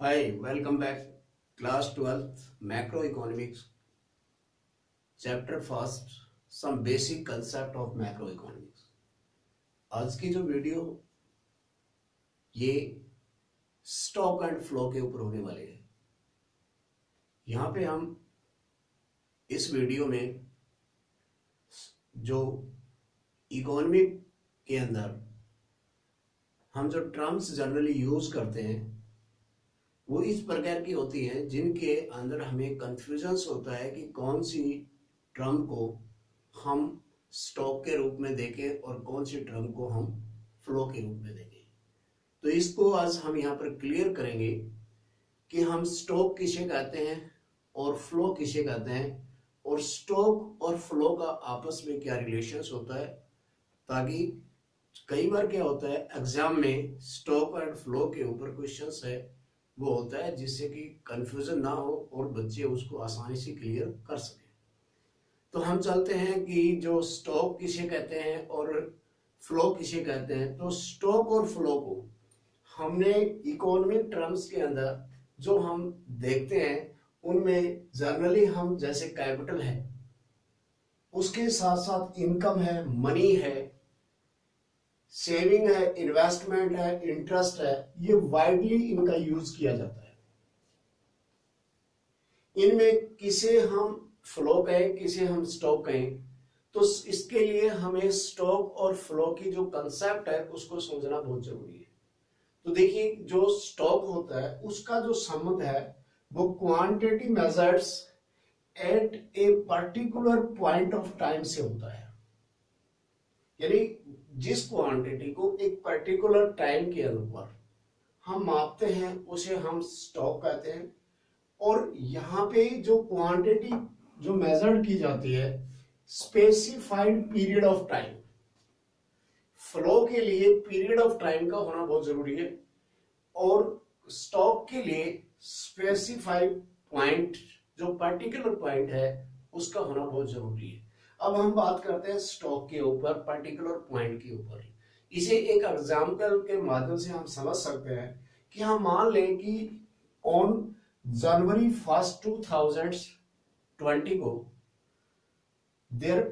Hi, welcome back. Class 12th Macroeconomics. Chapter first. Some basic concept of macroeconomics. आज की जो video ये stock and flow के ऊपर होने वाले है। यहाँ पे हम इस वीडियो में जो इकोनॉमी के अंदर हम जो टर्म्स जनरली यूज करते हैं वो इस प्रकार की होती हैं जिनके अंदर हमें कंफ्यूजन्स होता है कि कौन सी टर्म को हम स्टॉक के रूप में देखें और कौन सी टर्म को हम फ्लो के रूप में देखें। तो इसको आज हम यहाँ पर क्लियर करेंगे कि हम स्टॉक किसे कहते हैं और फ्लो किसे कहते हैं और स्टॉक और फ्लो का आपस में क्या रिलेशंस होता है, ताकि कई बार क्या होता है एग्जाम में स्टॉक एंड फ्लो के ऊपर क्वेश्चंस है वो होता है जिससे कि कंफ्यूजन ना हो और बच्चे उसको आसानी से क्लियर कर सकें। तो हम चलते हैं कि जो स्टॉक किसे कहते हैं और फ्लो किसे कहते हैं। तो स्टॉक और फ्लो को हमने इकोनॉमिक टर्म्स के अंदर जो हम देखते हैं उनमें जनरली हम जैसे कैपिटल है, उसके साथ साथ इनकम है, मनी है, सेविंग है, इन्वेस्टमेंट है, इंटरेस्ट है, ये वाइडली इनका यूज किया जाता है। इनमें किसे हम फ्लो कहें किसे हम स्टॉक कहें, तो इसके लिए हमें स्टॉक और फ्लो की जो कंसेप्ट है उसको समझना बहुत जरूरी है। तो देखिए जो स्टॉक होता है उसका जो संबंध है वो quantity measures at a particular point of time से होता है। यानी जिस क्वांटिटी को एक पर्टिकुलर टाइम के ऊपर हम मापते हैं उसे हम स्टॉक कहते हैं। और यहाँ पे जो क्वांटिटी जो मेजर्ड की जाती है specified period of time, flow के लिए पीरियड ऑफ टाइम का होना बहुत जरूरी है और स्टॉक के लिए स्पेसिफाइड पॉइंट जो पर्टिकुलर पॉइंट है उसका होना बहुत जरूरी है। अब हम बात करते हैं स्टॉक के ऊपर, पर्टिकुलर पॉइंट के ऊपर। इसे एक एग्जाम्पल के माध्यम से हम समझ सकते हैं कि हम मान लें कि ऑन जनवरी 1 2020 को there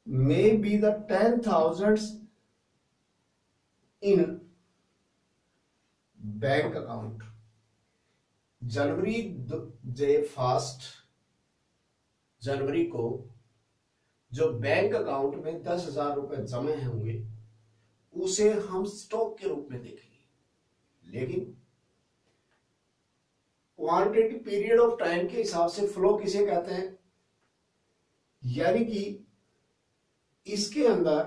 may be the 10,000 in bank account. जनवरी 1 जनवरी को जो बैंक अकाउंट में 10,000 रुपए जमा होंगे उसे हम स्टॉक के रूप में देखेंगे। लेकिन क्वांटिटी पीरियड ऑफ टाइम के हिसाब से फ्लो किसे कहते हैं, यानी कि इसके अंदर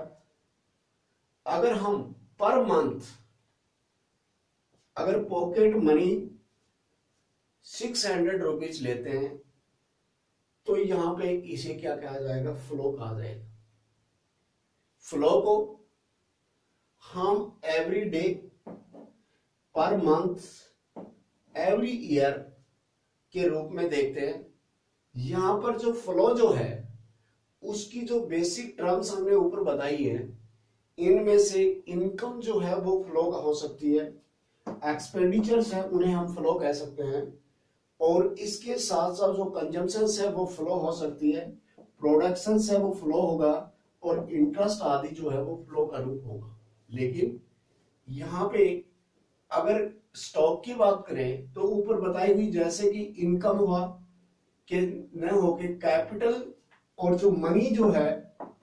अगर हम पर मंथ अगर पॉकेट मनी 600 रुपीज लेते हैं तो यहां पे इसे क्या कहा जाएगा, फ्लो कहा जाएगा। फ्लो को हम every day, per month, every year के रूप में देखते हैं। यहां पर जो फ्लो जो है उसकी जो बेसिक टर्म्स हमने ऊपर बताई है, इनमें से इनकम जो है वो फ्लो का हो सकती है, एक्सपेंडिचर्स है उन्हें हम फ्लो कह सकते हैं, और इसके साथ साथ जो कंजम्पशंस है वो फ्लो हो सकती है, प्रोडक्शंस है वो फ्लो होगा, और इंटरेस्ट आदि जो है वो फ्लो का रूप होगा। लेकिन यहाँ पे अगर स्टॉक की बात करें तो ऊपर बताई हुई जैसे कि इनकम हुआ कि न हो के कैपिटल और जो मनी जो है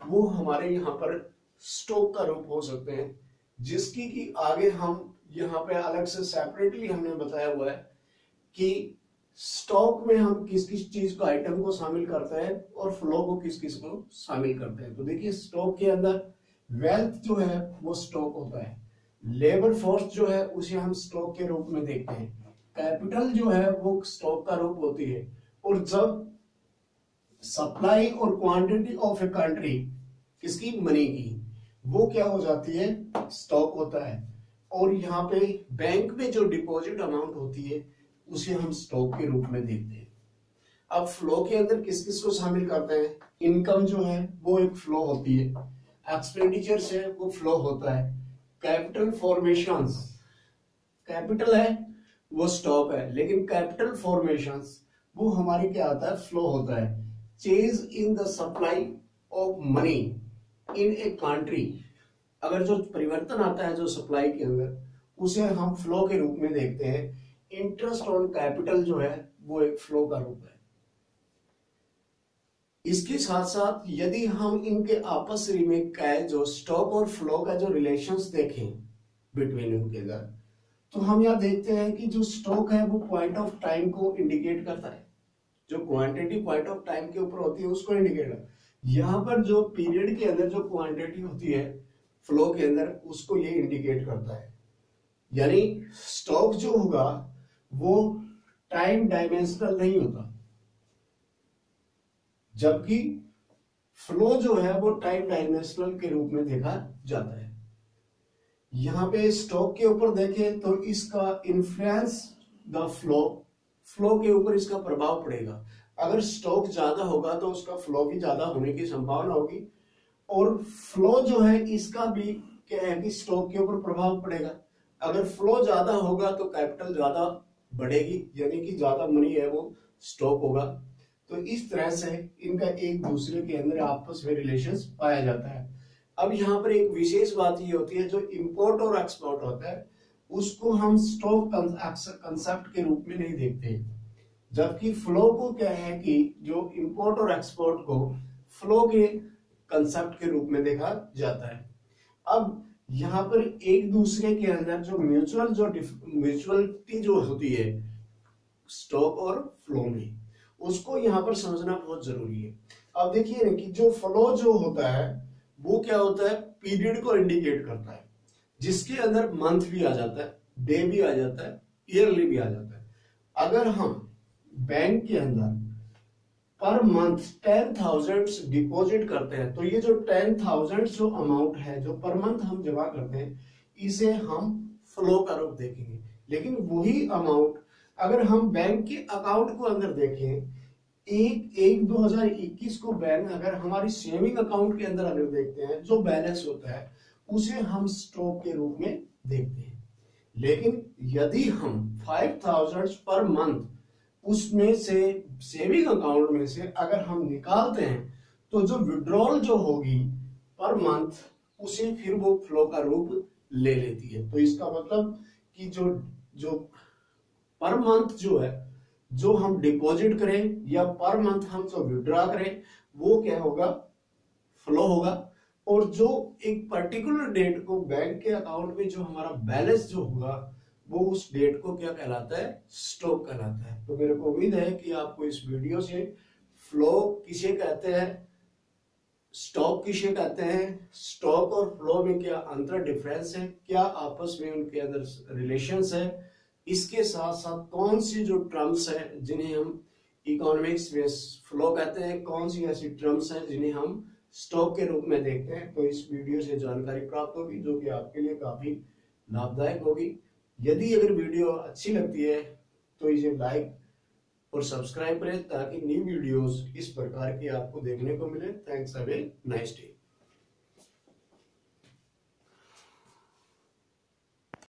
वो हमारे यहाँ पर स्टॉक का रूप हो सकते हैं, जिसकी कि आगे हम यहाँ पे अलग से सेपरेटली हमने बताया हुआ है कि स्टॉक में हम किस किस चीज को, आइटम को शामिल करते हैं और फ्लो को किस किस को शामिल करते हैं। तो देखिए स्टॉक के अंदर वेल्थ जो है वो स्टॉक होता है, लेबर फोर्स जो है उसे हम स्टॉक के रूप में देखते हैं, कैपिटल जो है वो स्टॉक का रूप होती है, और जब सप्लाई और क्वांटिटी ऑफ ए कंट्री किसकी, मनी की, वो क्या हो जाती है, स्टॉक होता है। और यहाँ पे बैंक में जो डिपॉजिट अमाउंट होती है उसे हम स्टॉक के रूप में देखते हैं। अब फ्लो के अंदर किस किस को शामिल करते हैं, इनकम जो है वो एक फ्लो होती है, एक्सपेंडिचर्स है वो फ्लो होता है, कैपिटल फॉर्मेशंस, कैपिटल है वो स्टॉक है। लेकिन कैपिटल फॉर्मेशंस वो हमारी क्या आता है, फ्लो होता है। Change in the supply of money in a country, अगर जो परिवर्तन आता है जो सप्लाई के अंदर, उसे हम फ्लो के रूप में देखते हैं। इंटरेस्ट ऑन कैपिटल जो है वो एक फ्लो का रूप है। इसके साथ साथ यदि हम इनके आपस में का जो स्टॉक और फ्लो का जो रिलेशंस देखें बिटवीन इनके अंदर, तो हम यहाँ देखते हैं कि जो स्टॉक है वो पॉइंट ऑफ टाइम को इंडिकेट करता है। जो क्वांटिटी पॉइंट ऑफ टाइम के ऊपर होती है उसको इंडिकेट, यहाँ पर जो पीरियड के अंदर जो क्वांटिटी होती है फ्लो के अंदर, उसको ये इंडिकेट करता है। यानी स्टॉक जो होगा वो टाइम डायमेंशनल नहीं होता, जबकि फ्लो जो है वो टाइम डायमेंशनल के रूप में देखा जाता है। यहां पे स्टॉक के ऊपर देखें तो इसका इन्फ्लुएंस द फ्लो, फ्लो के ऊपर इसका प्रभाव पड़ेगा। अगर स्टॉक ज्यादा होगा तो उसका फ्लो भी ज्यादा होने की संभावना होगी, और फ्लो जो है इसका भी क्या है कि स्टॉक के ऊपर प्रभाव पड़ेगा। अगर फ्लो ज्यादा होगा तो कैपिटल ज्यादा बढ़ेगी, यानी कि ज्यादा मनी है वो स्टॉक होगा। तो इस तरह से इनका एक दूसरे के अंदर आपस में रिलेशंस पाया जाता है। अब यहाँ पर एक विशेष बात ये होती है, जो इंपोर्ट और एक्सपोर्ट होता है उसको हम स्टॉक कंसेप्ट के रूप में नहीं देखते, जबकि फ्लो को क्या है कि जो इंपोर्ट और एक्सपोर्ट को फ्लो के कंसेप्ट के रूप में देखा जाता है। अब यहाँ पर एक दूसरे के अंदर जो म्यूचुअलिटी जो होती है स्टॉक और फ्लो में, उसको यहाँ पर समझना बहुत जरूरी है। अब देखिए ना कि जो फ्लो जो होता है वो क्या होता है, पीरियड को इंडिकेट करता है, जिसके अंदर मंथ भी आ जाता है, डे भी आ जाता है, ईयरली भी आ जाता है। अगर हम बैंक के अंदर पर मंथ 10,000 डिपॉजिट करते हैं, तो ये जो 10,000 जो अमाउंट है जो पर मंथ हम जमा करते हैं, इसे हम फ्लो का रूप देखेंगे। लेकिन वही अमाउंट अगर हम बैंक के अकाउंट को अंदर देखें, 1/1/2021 को बैंक अगर हमारी सेविंग अकाउंट के अंदर अगर देखते हैं, जो बैलेंस होता है उसे हम स्टॉक के रूप में देखते हैं। लेकिन यदि हम 5,000 पर मंथ उसमें से सेविंग अकाउंट में से अगर हम निकालते हैं, तो जो विड्रॉल जो होगी पर मंथ, उसे फिर वो फ्लो का रूप ले लेती है। तो इसका मतलब कि जो पर मंथ जो है, जो हम डिपॉजिट करें या पर मंथ हम जो विड्रॉ करें, वो क्या होगा, फ्लो होगा। और जो एक पर्टिकुलर डेट को बैंक के अकाउंट में जो हमारा बैलेंस जो होगा, वो उस डेट को क्या कहलाता है, स्टॉक कहलाता है। तो मेरे को उम्मीद है कि आपको इस वीडियो से फ्लो किसे कहते हैं, स्टॉक किसे कहते हैं, स्टॉक और फ्लो में क्या अंतर डिफरेंस है, क्या आपस में उनके अंदर रिलेशंस है, इसके साथ साथ कौन सी जो टर्म्स है जिन्हें हम इकोनॉमिक्स में फ्लो कहते हैं, कौन सी ऐसी टर्म्स हैं जिन्हें हम स्टॉक के रूप में देखते हैं। तो इस वीडियो से जानकारी प्राप्त होगी जो कि आपके लिए काफी लाभदायक होगी। यदि अगर वीडियो अच्छी लगती है तो इसे लाइक और सब्सक्राइब करें, ताकि न्यू वीडियोस इस प्रकार की आपको देखने को मिले। Thanks, have a nice day.